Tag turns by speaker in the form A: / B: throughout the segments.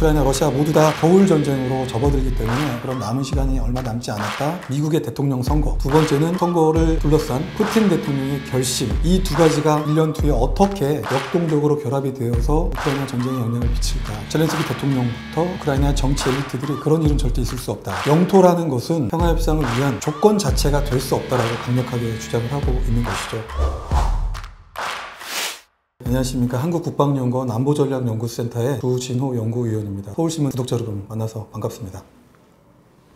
A: 우크라이나, 러시아 모두 다 겨울 전쟁으로 접어들기 때문에 그런 남은 시간이 얼마 남지 않았다. 미국의 대통령 선거, 두 번째는 선거를 둘러싼 푸틴 대통령의 결심, 이 두 가지가 1년 뒤에 어떻게 역동적으로 결합이 되어서 우크라이나 전쟁에 영향을 미칠까. 젤렌스키 대통령부터 우크라이나 정치 엘리트들이 그런 일은 절대 있을 수 없다. 영토라는 것은 평화협상을 위한 조건 자체가 될 수 없다라고 강력하게 주장을 하고 있는 것이죠. 안녕하십니까. 한국국방연구원 안보전략연구센터의 구진호 연구위원입니다. 서울신문 구독자 여러분 만나서 반갑습니다.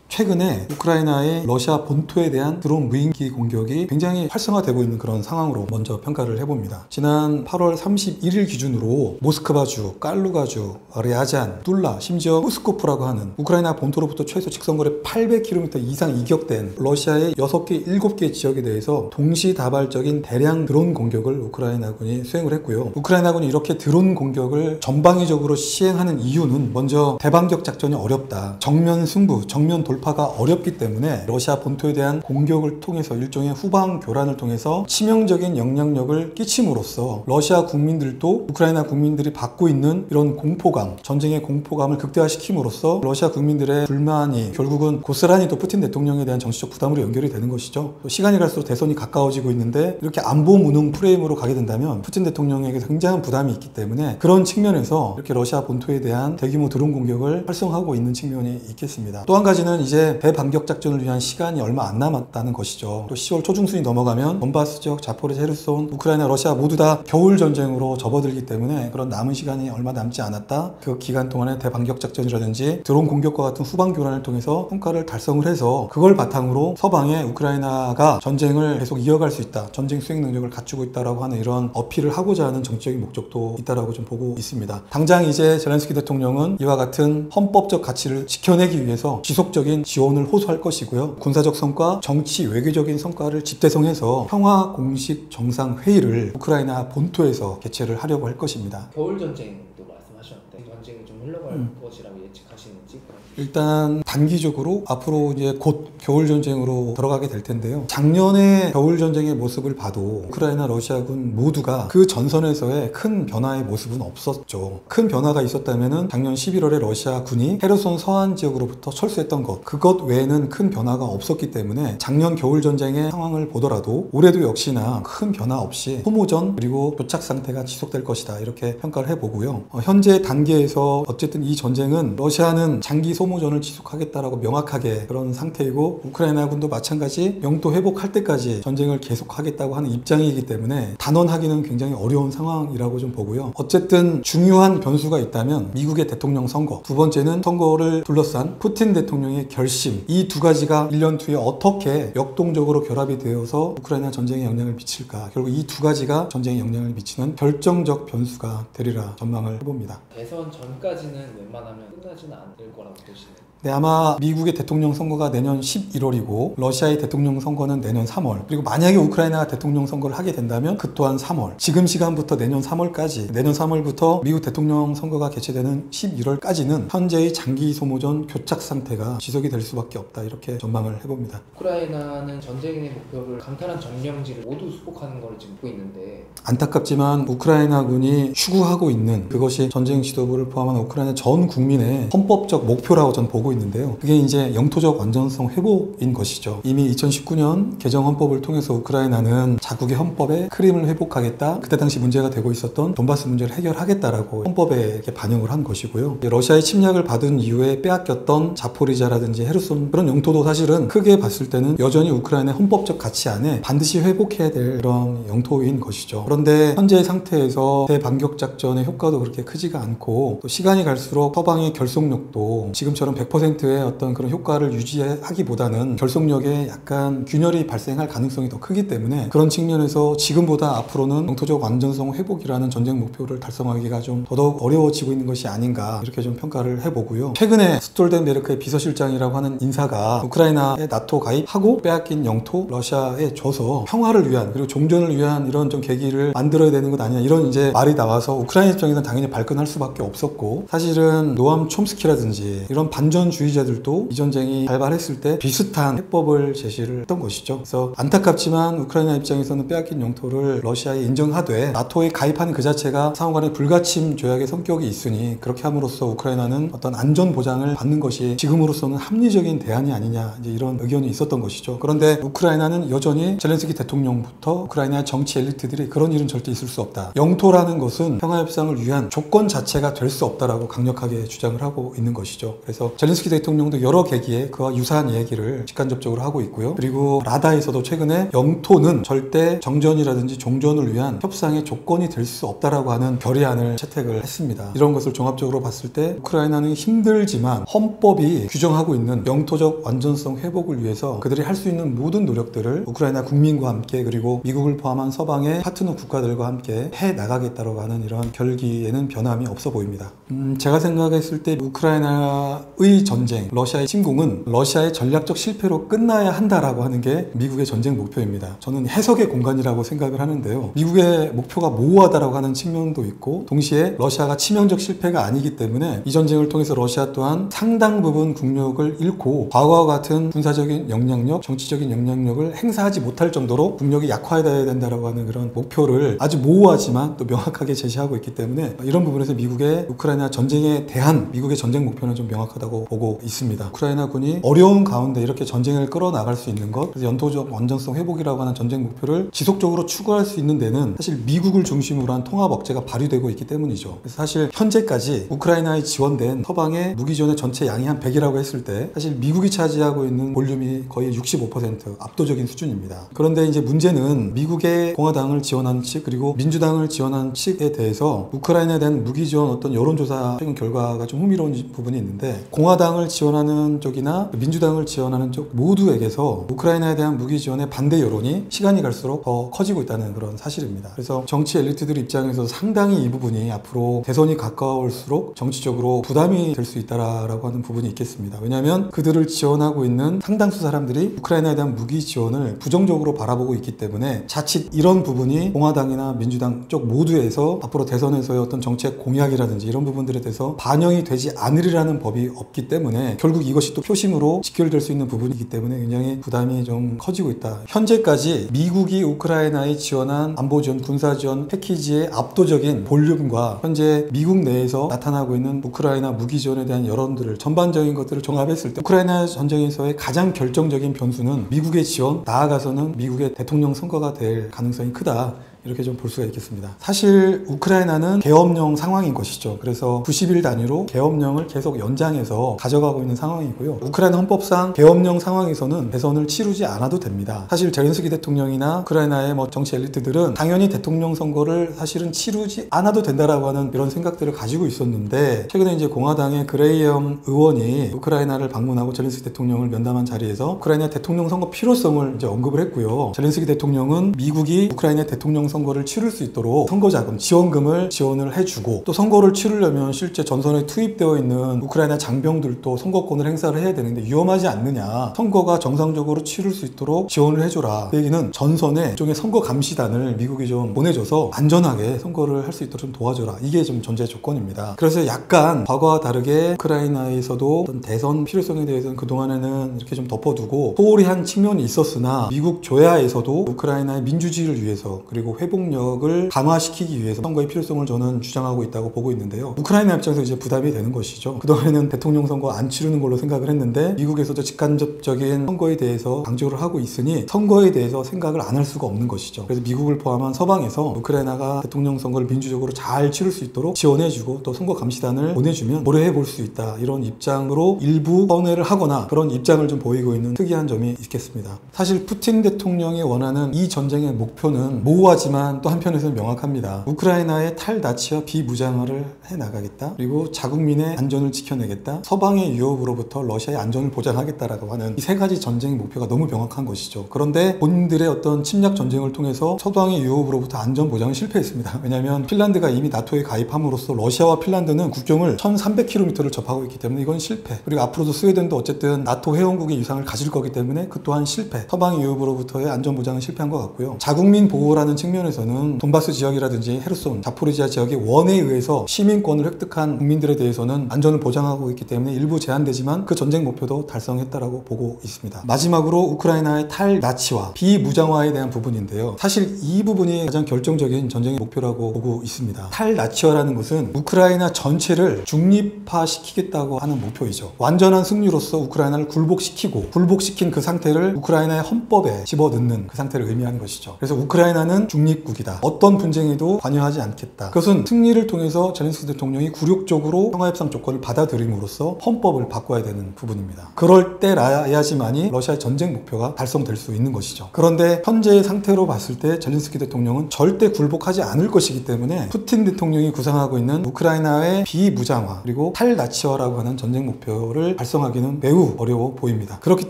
A: 최근에 우크라이나의 러시아 본토에 대한 드론 무인기 공격이 굉장히 활성화되고 있는 그런 상황으로 먼저 평가를 해봅니다. 지난 8월 31일 기준으로 모스크바주, 깔루가주, 랴잔, 툴라, 심지어 후스코프라고 하는 우크라이나 본토로부터 최소 직선거리 800km 이상 이격된 러시아의 6개, 7개 지역에 대해서 동시다발적인 대량 드론 공격을 우크라이나군이 수행을 했고요. 우크라이나군이 이렇게 드론 공격을 전방위적으로 시행하는 이유는 먼저 대반격 작전이 어렵다. 정면 승부, 정면 돌파가 어렵기 때문에 러시아 본토에 대한 공격을 통해서 일종의 후방 교란을 통해서 치명적인 영향력을 끼침으로써 러시아 국민들도 우크라이나 국민들이 받고 있는 이런 공포감, 전쟁의 공포감을 극대화시킴으로써 러시아 국민들의 불만이 결국은 고스란히 또 푸틴 대통령에 대한 정치적 부담으로 연결이 되는 것이죠. 또 시간이 갈수록 대선이 가까워지고 있는데 이렇게 안보 무능 프레임으로 가게 된다면 푸틴 대통령에게 굉장한 부담이 있기 때문에 그런 측면에서 이렇게 러시아 본토에 대한 대규모 드론 공격을 활성화하고 있는 측면이 있겠습니다. 또 한 가지는 이제 대반격 작전을 위한 시간이 얼마 안 남았다는 것이죠. 또 10월 초중순이 넘어가면 돈바스 지역, 자포리자, 헤르손, 우크라이나, 러시아 모두 다 겨울 전쟁으로 접어들기 때문에 그런 남은 시간이 얼마 남지 않았다. 그 기간 동안에 대반격 작전이라든지 드론 공격과 같은 후방 교란을 통해서 성과를 달성을 해서 그걸 바탕으로 서방에 우크라이나가 전쟁을 계속 이어갈 수 있다. 전쟁 수행 능력을 갖추고 있다라고 하는 이런 어필을 하고자 하는 정치적인 목적도 있다라고 좀 보고 있습니다. 당장 이제 젤렌스키 대통령은 이와 같은 헌법적 가치를 지켜내기 위해서 지속적인 지원을 호소할 것이고요. 군사적 성과, 정치, 외교적인 성과를 집대성해서 평화 공식 정상회의를 우크라이나 본토에서 개최를 하려고 할 것입니다.
B: 겨울 전쟁도 말씀하셨는데 전쟁이 좀 흘러갈 것이라고 예측하시는지?
A: 일단 단기적으로 앞으로 이제 곧 겨울 전쟁으로 들어가게 될 텐데요. 작년에 겨울 전쟁의 모습을 봐도 우크라이나, 러시아군 모두가 그 전선에서의 큰 변화의 모습은 없었죠. 큰 변화가 있었다면은 작년 11월에 러시아군이 헤르손 서안 지역으로부터 철수했던 것, 그것 외에는 큰 변화가 없었기 때문에 작년 겨울 전쟁의 상황을 보더라도 올해도 역시나 큰 변화 없이 소모전 그리고 교착 상태가 지속될 것이다. 이렇게 평가를 해보고요. 현재 단계에서 어쨌든 이 전쟁은 러시아는 장기 소모전을 지속하겠다라고 명확하게 그런 상태이고 우크라이나군도 마찬가지 영토 회복할 때까지 전쟁을 계속하겠다고 하는 입장이기 때문에 단언하기는 굉장히 어려운 상황이라고 좀 보고요. 어쨌든 중요한 변수가 있다면 미국의 대통령 선거, 두 번째는 선거를 둘러싼 푸틴 대통령의 결심, 이 두 가지가 1년 뒤에 어떻게 역동적으로 결합이 되어서 우크라이나 전쟁에 영향을 미칠까. 결국 이 두 가지가 전쟁에 영향을 미치는 결정적 변수가 되리라 전망을 해봅니다.
B: 대선 전까지는 웬만하면 끝나지는 않을 거라고 보시는?
A: 네, 아마 미국의 대통령 선거가 내년 11월이고 러시아의 대통령 선거는 내년 3월, 그리고 만약에 우크라이나 대통령 선거를 하게 된다면 그 또한 3월, 지금 시간부터 내년 3월까지, 내년 3월부터 미국 대통령 선거가 개최되는 11월까지는 현재의 장기 소모전 교착 상태가 지속이 될 수밖에 없다. 이렇게 전망을 해봅니다.
B: 우크라이나는 전쟁의 목표를 강탈한 점령지를 모두 수복하는 걸 지금 보고 있는데
A: 안타깝지만 우크라이나군이 추구하고 있는 그것이 전쟁 지도부를 포함한 우크라이나 전 국민의 헌법적 목표라고 저는 보고 있는데요. 그게 이제 영토적 완전성 회복인 것이죠. 이미 2019년 개정 헌법을 통해서 우크라이나는 자국의 헌법에 크림을 회복하겠다. 그때 당시 문제가 되고 있었던 돈바스 문제를 해결하겠다라고 헌법에 이렇게 반영을 한 것이고요. 러시아의 침략을 받은 이후에 빼앗겼던 자포리자라든지 헤르손 그런 영토도 사실은 크게 봤을 때는 여전히 우크라이나의 헌법적 가치 안에 반드시 회복해야 될 그런 영토인 것이죠. 그런데 현재의 상태에서 대반격 작전의 효과도 그렇게 크지가 않고 또 시간이 갈수록 서방의 결속력도 지금처럼 100%의 어떤 그런 효과를 유지하기보다는 결속력에 약간 균열이 발생할 가능성이 더 크기 때문에 그런 측면에서 지금보다 앞으로는 영토적 완전성 회복이라는 전쟁 목표를 달성하기가 좀 더더욱 어려워지고 있는 것이 아닌가 이렇게 좀 평가를 해보고요. 최근에 스톨텐베르크의 비서실장이라고 하는 인사가 우크라이나에 나토 가입하고 빼앗긴 영토 러시아에 줘서 평화를 위한 그리고 종전을 위한 이런 좀 계기를 만들어야 되는 것 아니냐 이런 이제 말이 나와서 우크라이나 입장에서는 당연히 발끈할 수밖에 없었고 있었고, 사실은 노암 촘스키라든지 이런 반전주의자들도 이 전쟁이 발발했을 때 비슷한 해법을 제시를 했던 것이죠. 그래서 안타깝지만 우크라이나 입장에서는 빼앗긴 영토를 러시아에 인정하되 나토에 가입하는 그 자체가 상호간의 불가침 조약의 성격이 있으니 그렇게 함으로써 우크라이나는 어떤 안전 보장을 받는 것이 지금으로서는 합리적인 대안이 아니냐, 이제 이런 의견이 있었던 것이죠. 그런데 우크라이나는 여전히 젤렌스키 대통령부터 우크라이나 정치 엘리트들이 그런 일은 절대 있을 수 없다. 영토라는 것은 평화협상을 위한 조건 자체가 될 수 없다라고 강력하게 주장을 하고 있는 것이죠. 그래서 젤렌스키 대통령도 여러 계기에 그와 유사한 얘기를 직간접적으로 하고 있고요. 그리고 라다에서도 최근에 영토는 절대 정전이라든지 종전을 위한 협상의 조건이 될 수 없다라고 하는 결의안을 채택을 했습니다. 이런 것을 종합적으로 봤을 때 우크라이나는 힘들지만 헌법이 규정하고 있는 영토적 완전성 회복을 위해서 그들이 할 수 있는 모든 노력들을 우크라이나 국민과 함께 그리고 미국을 포함한 서방의 파트너 국가들과 함께 해 나가겠다고 하는 이런 결기에는 변함이 없어 보입니다. 제가 생각했을 때 우크라이나의 전쟁, 러시아의 침공은 러시아의 전략적 실패로 끝나야 한다라고 하는 게 미국의 전쟁 목표입니다. 저는 해석의 공간이라고 생각을 하는데요. 미국의 목표가 모호하다라고 하는 측면도 있고 동시에 러시아가 치명적 실패가 아니기 때문에 이 전쟁을 통해서 러시아 또한 상당 부분 국력을 잃고 과거와 같은 군사적인 영향력, 정치적인 영향력을 행사하지 못할 정도로 국력이 약화해야 된다라고 하는 그런 목표를 아주 모호하지만 또 명확하게 제시하고 있기 때문에 이런 부분에서 미국의 우크라이나 전쟁에 대한 미국의 전쟁 목표는 좀 명확하다고 보고 있습니다. 우크라이나 군이 어려운 가운데 이렇게 전쟁을 끌어나갈 수 있는 것, 그래서 연토적 완전성 회복이라고 하는 전쟁 목표를 지속적으로 추구할 수 있는 데는 사실 미국을 중심으로 한 통합 억제가 발휘되고 있기 때문이죠. 그래서 사실 현재까지 우크라이나에 지원된 서방의 무기 지원의 전체 양이 한 100이라고 했을 때 사실 미국이 차지하고 있는 볼륨이 거의 65% 압도적인 수준입니다. 그런데 이제 문제는 미국의 공화당을 지원한 측 그리고 민주당을 지원한 측에 대해서 우크라이나에 대한 무기 지원 어떤 여론조사 최근 결과가 좀 흥미로운 부분이 있는데 공화당을 지원하는 쪽이나 민주당을 지원하는 쪽 모두에게서 우크라이나에 대한 무기 지원의 반대 여론이 시간이 갈수록 더 커지고 있다는 그런 사실입니다. 그래서 정치 엘리트들 입장에서 상당히 이 부분이 앞으로 대선이 가까울수록 정치적으로 부담이 될 수 있다라고 하는 부분이 있겠습니다. 왜냐하면 그들을 지원하고 있는 상당수 사람들이 우크라이나에 대한 무기 지원을 부정적으로 바라보고 있기 때문에 자칫 이런 부분이 공화당이나 민주당 쪽 모두에서 앞으로 대선에서의 어떤 정책 공약이라든지 이런 부분들에 대해서 반영이 되지 않으리라는 법이 없기 때문에 결국 이것이 또 표심으로 직결될 수 있는 부분이기 때문에 굉장히 부담이 좀 커지고 있다. 현재까지 미국이 우크라이나에 지원한 안보 지원, 군사 지원 패키지의 압도적인 볼륨과 현재 미국 내에서 나타나고 있는 우크라이나 무기 지원에 대한 여론들을 전반적인 것들을 종합했을 때 우크라이나 전쟁에서의 가장 결정적인 변수는 미국의 지원, 나아가서는 미국의 대통령 선거가 될 가능성이 크다. 이렇게 좀 볼 수가 있겠습니다. 사실 우크라이나는 계엄령 상황인 것이죠. 그래서 90일 단위로 계엄령을 계속 연장해서 가져가고 있는 상황이고요. 우크라이나 헌법상 계엄령 상황에서는 대선을 치르지 않아도 됩니다. 사실 젤렌스키 대통령이나 우크라이나의 정치 엘리트들은 당연히 대통령 선거를 사실은 치르지 않아도 된다라고 하는 이런 생각들을 가지고 있었는데 최근에 이제 공화당의 그레이엄 의원이 우크라이나를 방문하고 젤렌스키 대통령을 면담한 자리에서 우크라이나 대통령 선거 필요성을 이제 언급을 했고요. 젤렌스키 대통령은 미국이 우크라이나 대통령 선거를 치를 수 있도록 선거자금, 지원금을 지원을 해주고 또 선거를 치르려면 실제 전선에 투입되어 있는 우크라이나 장병들도 선거권을 행사를 해야 되는데 위험하지 않느냐, 선거가 정상적으로 치를 수 있도록 지원을 해줘라. 그 얘기는 전선에 일종의 선거 감시단을 미국이 좀 보내줘서 안전하게 선거를 할 수 있도록 좀 도와줘라. 이게 좀 전제 조건입니다. 그래서 약간 과거와 다르게 우크라이나에서도 어떤 대선 필요성에 대해서는 그동안에는 이렇게 좀 덮어두고 소홀히 한 측면이 있었으나 미국 조야에서도 우크라이나의 민주주의를 위해서 그리고 회복력을 강화시키기 위해서 선거의 필요성을 저는 주장하고 있다고 보고 있는데요. 우크라이나 입장에서 이제 부담이 되는 것이죠. 그동안에는 대통령 선거 안 치르는 걸로 생각을 했는데 미국에서도 직간접적인 선거에 대해서 강조를 하고 있으니 선거에 대해서 생각을 안 할 수가 없는 것이죠. 그래서 미국을 포함한 서방에서 우크라이나가 대통령 선거를 민주적으로 잘 치를 수 있도록 지원해주고 또 선거 감시단을 보내주면 고려해 볼 수 있다. 이런 입장으로 일부 선회를 하거나 그런 입장을 좀 보이고 있는 특이한 점이 있겠습니다. 사실 푸틴 대통령이 원하는 이 전쟁의 목표는 모호하지만 또 한편에서는 명확합니다. 우크라이나의 탈나치와 비무장화를 해나가겠다. 그리고 자국민의 안전을 지켜내겠다. 서방의 위협으로부터 러시아의 안전을 보장하겠다라고 하는 이 세 가지 전쟁의 목표가 너무 명확한 것이죠. 그런데 본인들의 어떤 침략 전쟁을 통해서 서방의 위협으로부터 안전 보장은 실패했습니다. 왜냐하면 핀란드가 이미 나토에 가입함으로써 러시아와 핀란드는 국경을 1300km를 접하고 있기 때문에 이건 실패. 그리고 앞으로도 스웨덴도 어쨌든 나토 회원국의 위상을 가질 거기 때문에 그 또한 실패. 서방의 위협으로부터의 안전 보장은 실패한 것 같고요. 자국민 보호라는 측면 측면에서는 돈바스 지역이라든지 헤르손, 자포리지아 지역의 원에 의해서 시민권을 획득한 국민들에 대해서는 안전을 보장하고 있기 때문에 일부 제한되지만 그 전쟁 목표도 달성했다라고 보고 있습니다. 마지막으로 우크라이나의 탈나치화, 비무장화에 대한 부분인데요. 사실 이 부분이 가장 결정적인 전쟁의 목표라고 보고 있습니다. 탈나치화라는 것은 우크라이나 전체를 중립화시키겠다고 하는 목표이죠. 완전한 승리로서 우크라이나를 굴복시킨 그 상태를 우크라이나의 헌법에 집어넣는 그 상태를 의미하는 것이죠. 그래서 우크라이나는 중립국이다. 어떤 분쟁에도 관여하지 않겠다. 그것은 승리를 통해서 젤렌스키 대통령이 굴욕적으로 평화협상 조건을 받아들임으로써 헌법을 바꿔야 되는 부분입니다. 그럴 때라야지만이 러시아의 전쟁 목표가 달성될 수 있는 것이죠. 그런데 현재의 상태로 봤을 때 젤렌스키 대통령은 절대 굴복하지 않을 것이기 때문에 푸틴 대통령이 구상하고 있는 우크라이나의 비무장화 그리고 탈나치화라고 하는 전쟁 목표를 달성하기는 매우 어려워 보입니다. 그렇기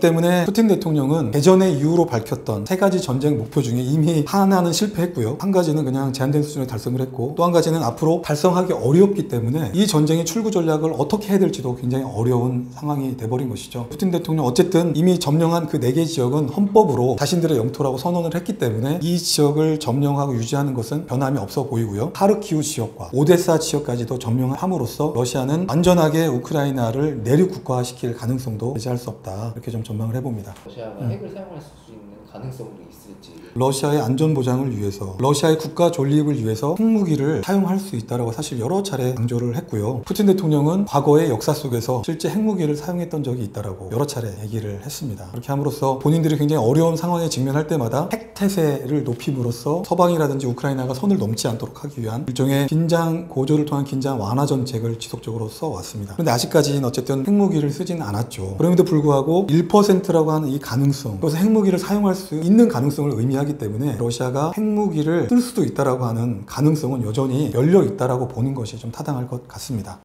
A: 때문에 푸틴 대통령은 예전의 이유로 밝혔던 세 가지 전쟁 목표 중에 이미 하나는 실패했고요. 한 가지는 그냥 제한된 수준에 달성을 했고 또 한 가지는 앞으로 달성하기 어렵기 때문에 이 전쟁의 출구 전략을 어떻게 해야 될지도 굉장히 어려운 상황이 돼버린 것이죠. 푸틴 대통령 어쨌든 이미 점령한 그 4개 지역은 헌법으로 자신들의 영토라고 선언을 했기 때문에 이 지역을 점령하고 유지하는 것은 변함이 없어 보이고요. 하르키우 지역과 오데사 지역까지도 점령함으로써 러시아는 안전하게 우크라이나를 내륙 국가화시킬 가능성도 배제할 수 없다. 이렇게 좀 전망을 해봅니다.
B: 러시아가 핵을 사용할 수 있는 가능성도 있을지.
A: 러시아의 안전 보장을 위해서, 러시아의 국가 존립을 위해서 핵무기를 사용할 수 있다라고 사실 여러 차례 강조를 했고요. 푸틴 대통령은 과거의 역사 속에서 실제 핵무기를 사용했던 적이 있다라고 여러 차례 얘기를 했습니다. 그렇게 함으로써 본인들이 굉장히 어려운 상황에 직면할 때마다 핵 태세를 높임으로써 서방이라든지 우크라이나가 선을 넘지 않도록 하기 위한 일종의 긴장 고조를 통한 긴장 완화 정책을 지속적으로 써왔습니다. 그런데 아직까지는 어쨌든 핵무기를 쓰지는 않았죠. 그럼에도 불구하고 1%라고 하는 이 가능성, 그래서 핵무기를 사용할 수 있는 가능성을 의미하기 때문에 러시아가 핵무기를 쓸 수도 있다라고 하는 가능성은 여전히 열려 있다라고 보는 것이 좀 타당할 것 같습니다.